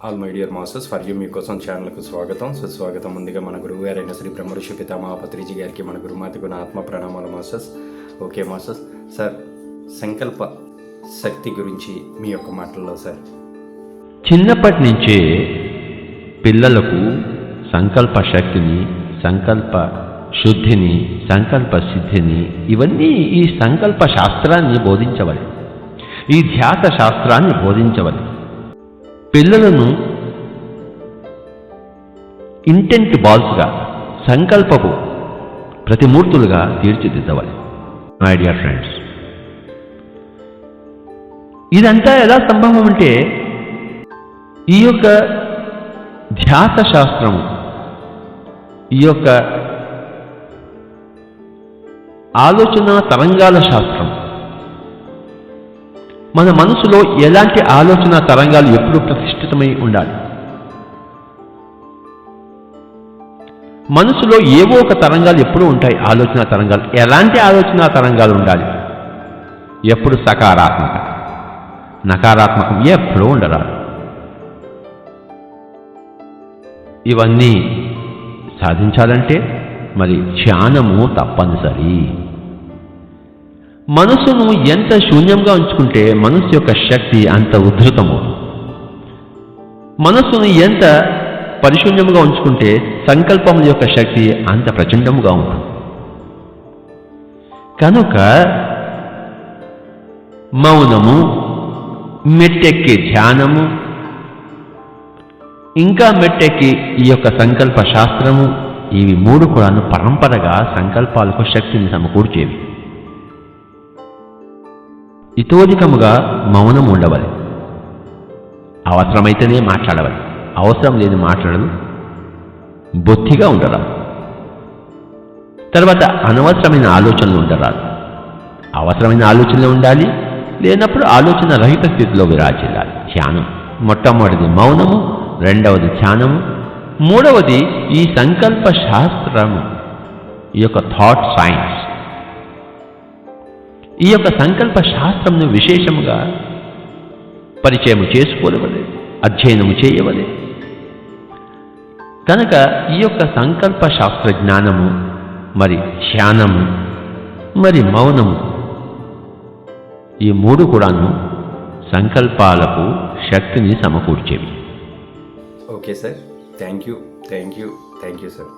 All my dear masters for you మీకోసం ఛానల్కు స్వాగతం సుస్వాగతం. ముందుగా మన గురువు గారైన శ్రీ బ్రహ్మర్షి పితామహ పత్రిజీ గారికి మన గురుమాతకు నా ఆత్మ ప్రణామాలు మాస్టర్స్. Okay masters. సార్, సంకల్ప శక్తి గురించి మీ యొక్క మాటల్లో సార్. చిన్నప్పటి నుంచే పిల్లలకు సంకల్ప శక్తిని, సంకల్ప శుద్ధిని, సంకల్ప సిద్ధిని ఇవన్నీ ఈ సంకల్ప శాస్త్రాన్ని బోధించవాలి, ఈ ధ్యాస శాస్త్రాన్ని బోధించవాలి. పిల్లలను ఇంటెంట్ బాల్స్గా, సంకల్పపు ప్రతిమూర్తులుగా తీర్చిదిద్దవాలి. మై డియర్ ఫ్రెండ్స్, ఇదంతా ఎలా సంభవం అంటే ఈ యొక్క ధ్యాస శాస్త్రం, ఈ యొక్క ఆలోచన తరంగాల శాస్త్రం మన మనసులో ఎలాంటి ఆలోచన తరంగాలు ఎప్పుడూ ప్రతిష్ఠితమై ఉండాలి. మనసులో ఏవో ఒక తరంగాలు ఎప్పుడూ ఉంటాయి. ఆలోచన తరంగాలు, ఎలాంటి ఆలోచన తరంగాలు ఉండాలి? ఎప్పుడు సకారాత్మక, నకారాత్మకం ఎప్పుడూ ఉండరాదు. ఇవన్నీ సాధించాలంటే మరి ధ్యానము తప్పనిసరి. మనసును ఎంత శూన్యంగా ఉంచుకుంటే మనసు యొక్క శక్తి అంత ఉద్ధృతము. మనస్సును ఎంత పరిశూన్యంగా ఉంచుకుంటే సంకల్పం యొక్క శక్తి అంత ప్రచండముగా ఉంటుంది. కనుక మౌనము, మెట్టెక్కి ధ్యానము, ఇంకా మెట్టెక్కి ఈ యొక్క సంకల్ప శాస్త్రము, ఇవి మూడు కూడా పరంపరగా సంకల్పాలకు శక్తిని సమకూర్చేవి. ఇతోధికముగా మౌనం ఉండవాలి. అవసరమైతేనే మాట్లాడవాలి, అవసరం లేని మాట్లాడదు. బొత్తిగా ఉండరాదు. తర్వాత అనవసరమైన ఆలోచనలు ఉండరాదు. అవసరమైన ఆలోచనలు ఉండాలి, లేనప్పుడు ఆలోచన రహిత స్థితిలో విరాజిల్లాలి. ధ్యానం మొట్టమొదటిది మౌనము, రెండవది ధ్యానము, మూడవది ఈ సంకల్ప శాస్త్రము, ఈ యొక్క థాట్ సైన్స్. ఈ యొక్క సంకల్ప శాస్త్రంను విశేషముగా పరిచయము చేసుకోవలే, అధ్యయనము చేయవలే. కనుక ఈ యొక్క సంకల్ప శాస్త్ర జ్ఞానము, మరి ధ్యానము, మరి మౌనము, ఈ మూడు కూడాను సంకల్పాలకు శక్తిని సమకూర్చేవి. Okay sir, thank you sir.